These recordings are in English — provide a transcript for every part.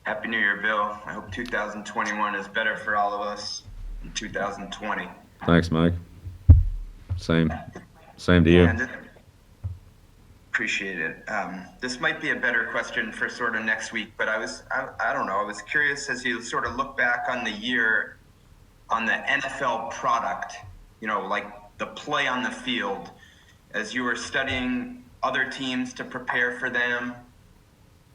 Happy New Year, Bill. I hope 2021 is better for all of us than 2020. Thanks, Mike. Same to you. And appreciate it. This might be a better question for sort of next week, but I don't know. I was curious as you sort of look back on the year on the NFL product, like the play on the field, as you were studying other teams to prepare for them,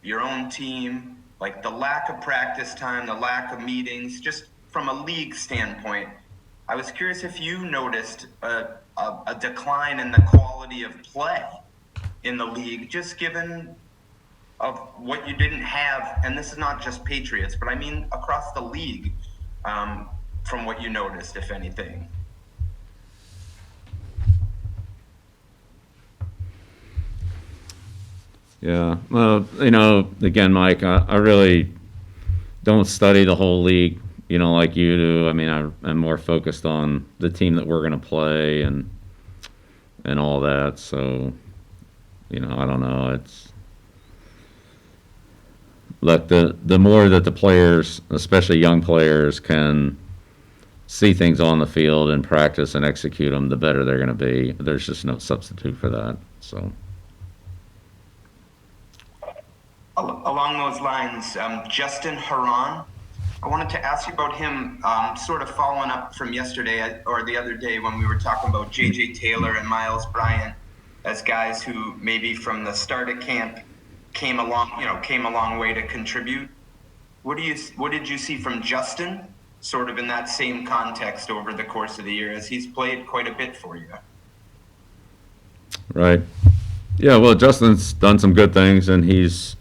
your own team, like the lack of practice time, the lack of meetings, just from a league standpoint. I was curious if you noticed a decline in the quality of play in the league, just given of what you didn't have, and this is not just Patriots, but I mean across the league, from what you noticed, if anything. Yeah. Well, again, Mike, I really don't study the whole league, like you do. I mean, I'm more focused on the team that we're going to play and all that. So, I don't know. It's look, the more that the players, especially young players, can see things on the field and practice and execute them, the better they're going to be. There's just no substitute for that. So. Along those lines, Justin Haran, I wanted to ask you about him, sort of following up from yesterday or the other day when we were talking about J.J. Taylor and Miles Bryant as guys who maybe from the start of camp came a long way to contribute. What did you see from Justin, sort of in that same context over the course of the year, as he's played quite a bit for you? Right. Yeah, well, Justin's done some good things, and he's,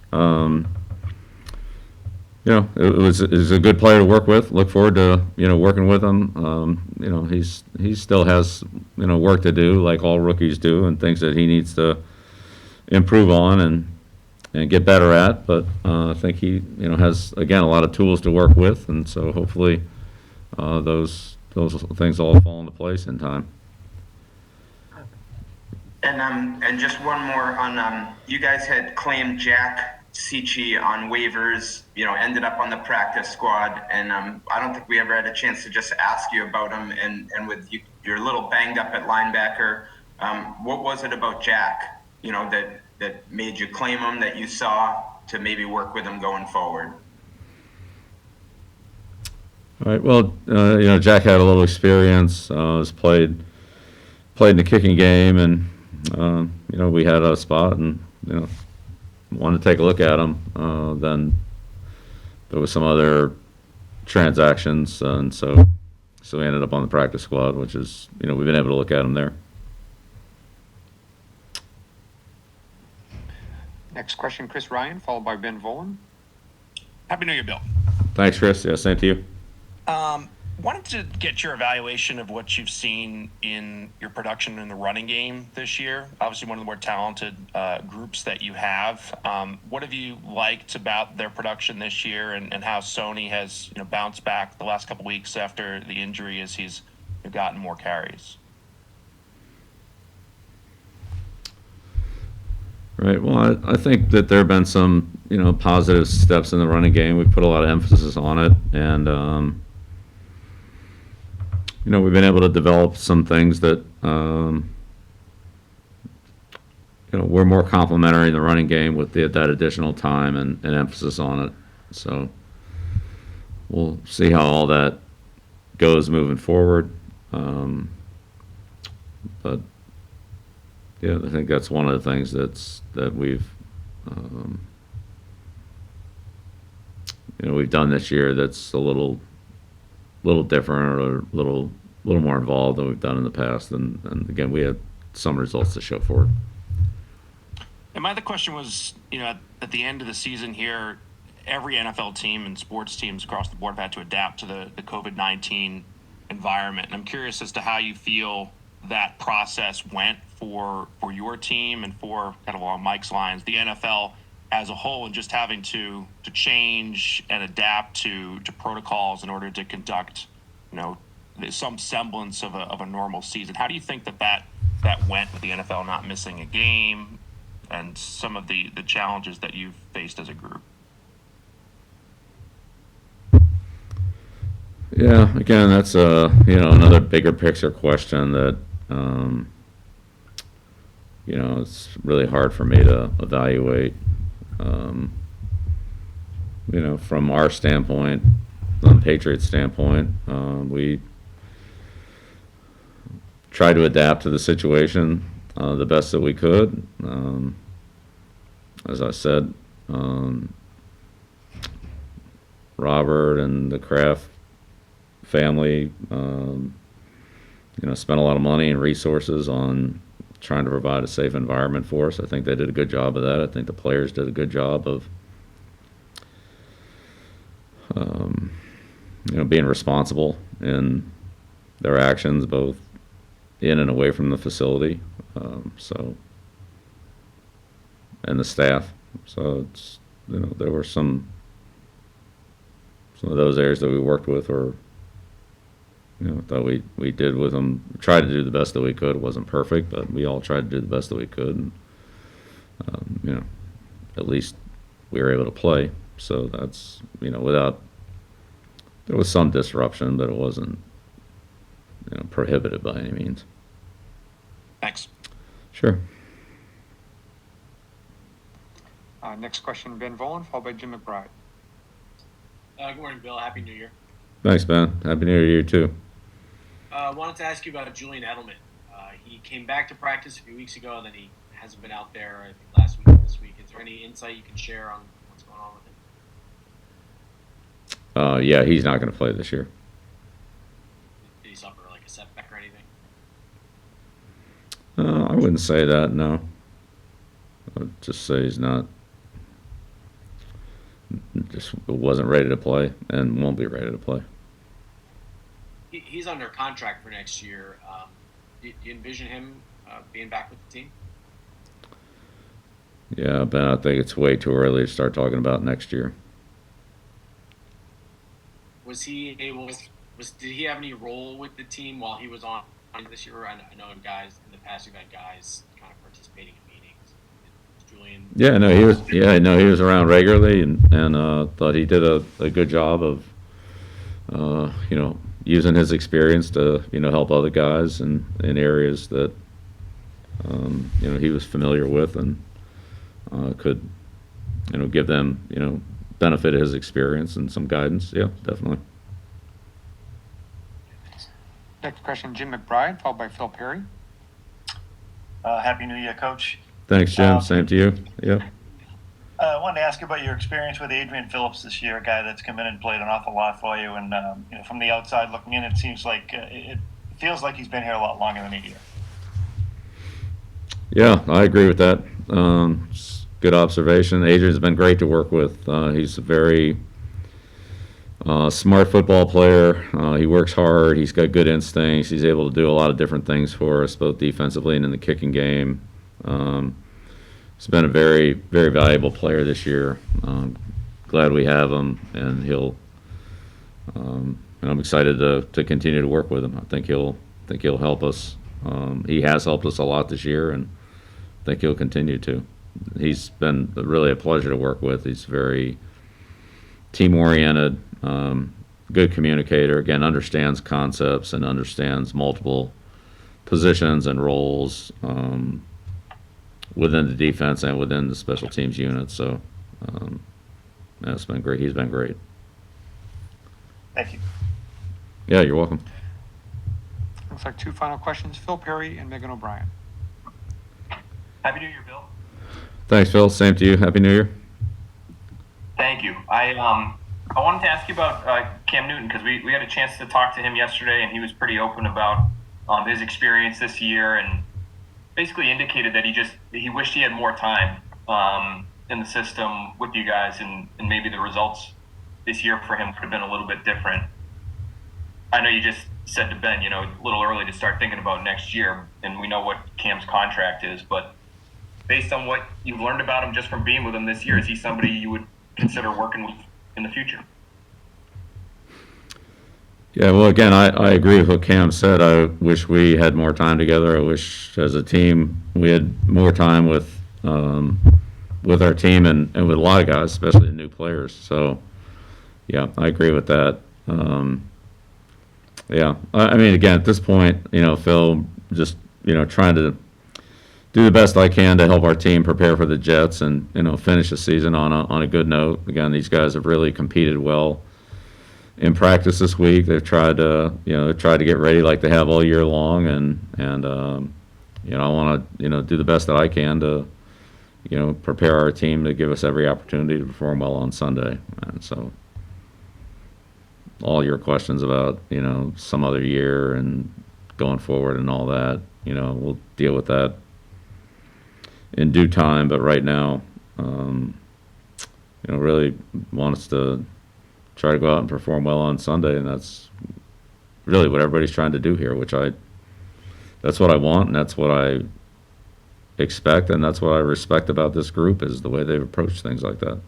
it was a good player to work with. Look forward to, working with him. He still has, work to do, like all rookies do, and things that he needs to improve on and get better at. But I think he, has, again, a lot of tools to work with, and so hopefully those things all fall into place in time. And just one more on, you guys had claimed Jack Cicci on waivers, ended up on the practice squad, and I don't think we ever had a chance to just ask you about him. And with you, you're a little banged up at linebacker. What was it about Jack, that made you claim him, that you saw to maybe work with him going forward? All right. Well, Jack had a little experience. Was played in the kicking game, and we had a spot, and wanted to take a look at him. Then there was some other transactions, and so we ended up on the practice squad, which is we've been able to look at him there. Next question, Chris Ryan, followed by Ben Volen. Happy New Year, Bill. Thanks, Chris. Yeah, same to you. Wanted to get your evaluation of what you've seen in your production in the running game this year. Obviously, one of the more talented groups that you have. What have you liked about their production this year, and how Sony has bounced back the last couple weeks after the injury as he's gotten more carries? Right. Well, I think that there have been some positive steps in the running game. We've put a lot of emphasis on it, and we've been able to develop some things that, we're more complementary in the running game with that additional time and emphasis on it. So we'll see how all that goes moving forward. But yeah, I think that's one of the things that we've, we've done this year that's a little different, or a little more involved than we've done in the past, and again, we had some results to show for it. And my other question was, at the end of the season here, every NFL team and sports teams across the board have had to adapt to the COVID-19 environment, and I'm curious as to how you feel that process went for your team and for, kind of along Mike's lines, the NFL as a whole, and just having to change and adapt to protocols in order to conduct, some semblance of a normal season. How do you think that went with the NFL not missing a game and some of the challenges that you've faced as a group? Yeah, again, that's another bigger picture question that it's really hard for me to evaluate. From our standpoint, from the Patriots' standpoint, we try to adapt to the situation the best that we could. As I said, Robert and the Kraft family, spent a lot of money and resources on trying to provide a safe environment for us. I think they did a good job of that. I think the players did a good job of, being responsible in their actions, both in and away from the facility. And the staff. So it's, there were some of those areas that we worked with, or thought we did with them, tried to do the best that we could. It wasn't perfect, but we all tried to do the best that we could. And, at least we were able to play. So that's, there was some disruption, but it wasn't, prohibited by any means. Thanks. Sure. Next question, Ben Volen, followed by Jim McBride. Good morning, Bill. Happy New Year. Thanks, Ben. Happy New Year to you, too. Wanted to ask you about Julian Edelman. He came back to practice a few weeks ago, and then he hasn't been out there, I think, last week or this week. Is there any insight you can share on what's going on with him? Yeah, he's not going to play this year. Did he suffer like a setback or anything? I wouldn't say that, no. I'd just say he's not, just wasn't ready to play and won't be ready to play. He's under contract for next year. Do you envision him being back with the team? Yeah, Ben, I think it's way too early to start talking about next year. Was he able? Did he have any role with the team while he was on this year? I know guys in the past. You've had guys kind of participating in meetings. Julian. Yeah, no, he was. Yeah, no, he was around regularly, and thought he did a good job of, using his experience to help other guys in areas that he was familiar with, and could give them benefit of his experience and some guidance. Yeah, definitely. Next question, Jim McBride, followed by Phil Perry. Happy New Year, Coach. Thanks, Jim. Same to you. Yeah. I wanted to ask you about your experience with Adrian Phillips this year, a guy that's come in and played an awful lot for you. And from the outside looking in, it seems like it feels like he's been here a lot longer than a year. Yeah, I agree with that. Good observation. Adrian's been great to work with. He's a very smart football player. He works hard. He's got good instincts. He's able to do a lot of different things for us, both defensively and in the kicking game. He's been a very, very valuable player this year. Glad we have him, and he'll. And I'm excited to continue to work with him. I think he'll help us. He has helped us a lot this year, and I think he'll continue to. He's been really a pleasure to work with. He's very team-oriented, good communicator. Again, understands concepts and understands multiple positions and roles within the defense and within the special teams unit. So it's been great. He's been great. Thank you. Yeah, you're welcome. Looks like two final questions, Phil Perry and Megan O'Brien. Happy New Year, Bill. Thanks, Phil. Same to you. Happy New Year. Thank you. I wanted to ask you about Cam Newton, because we had a chance to talk to him yesterday, and he was pretty open about his experience this year, and basically indicated that he wished he had more time in the system with you guys, and maybe the results this year for him would have been a little bit different. I know you just said to Ben, a little early to start thinking about next year, and we know what Cam's contract is, but based on what you've learned about him just from being with him this year, is he somebody you would consider working with in the future? Yeah, well, again, I agree with what Cam said. I wish we had more time together. I wish, as a team, we had more time with our team and with a lot of guys, especially the new players. So, yeah, I agree with that. Yeah, I mean, again, at this point, Phil, just, trying to do the best I can to help our team prepare for the Jets and, finish the season on a good note. Again, these guys have really competed well in practice this week. They've tried to, get ready like they have all year long, and I want to, do the best that I can to, prepare our team to give us every opportunity to perform well on Sunday. And so, all your questions about, some other year and going forward and all that, we'll deal with that in due time. But right now, really want us to try to go out and perform well on Sunday, and that's really what everybody's trying to do here, that's what I want, and that's what I expect, and that's what I respect about this group, is the way they've approached things like that.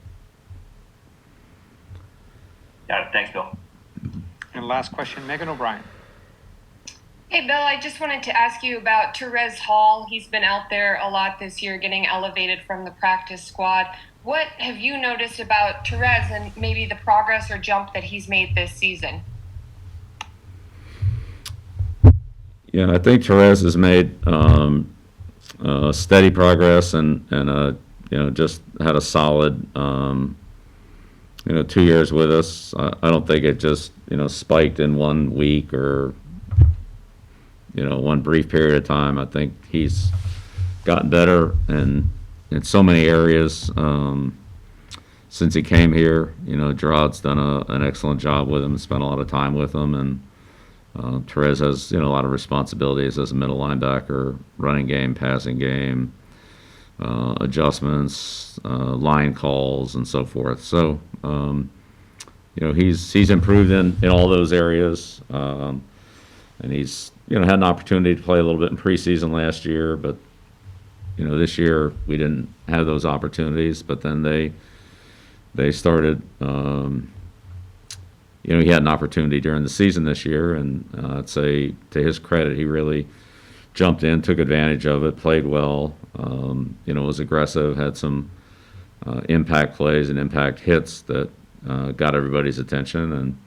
Got it. Thanks, Bill. And last question, Megan O'Brien. Hey, Bill, I just wanted to ask you about Therese Hall. He's been out there a lot this year, getting elevated from the practice squad. What have you noticed about Therese and maybe the progress or jump that he's made this season? Yeah, I think Therese has made steady progress and just had a solid 2 years with us. I don't think it just spiked in 1 week or one brief period of time. I think he's gotten better in so many areas since he came here. Gerard's done an excellent job with him, spent a lot of time with him, and Therese has a lot of responsibilities as a middle linebacker, running game, passing game, adjustments, line calls, and so forth. So he's improved in all those areas, and he's had an opportunity to play a little bit in preseason last year, but this year we didn't have those opportunities. But then they started. He had an opportunity during the season this year, and I'd say to his credit, he really jumped in, took advantage of it, played well, was aggressive, had some impact plays and impact hits that got everybody's attention,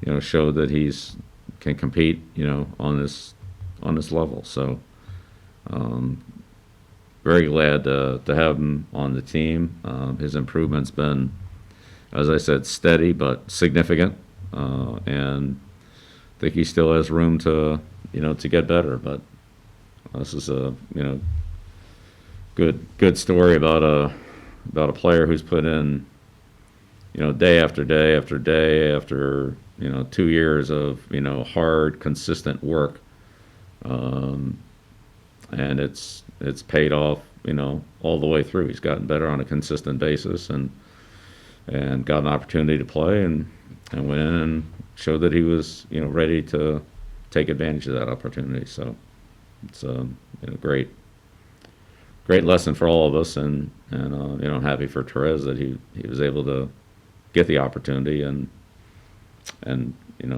and showed that he's can compete, on this level. So very glad to have him on the team. His improvement's been, as I said, steady but significant, and I think he still has room to get better. But this is a good story about a player who's put in day after day after day after 2 years of hard, consistent work, and it's paid off all the way through. He's gotten better on a consistent basis, and got an opportunity to play, and went in and showed that he was ready to take advantage of that opportunity. So it's a great lesson for all of us, and I'm happy for Therese that he was able to get the opportunity and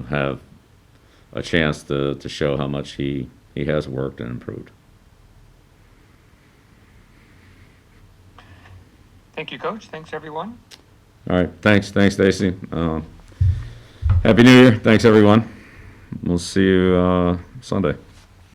have a chance to show how much he has worked and improved. Thank you, Coach. Thanks, everyone. All right, thanks, Stacy. Happy New Year. Thanks, everyone. We'll see you Sunday.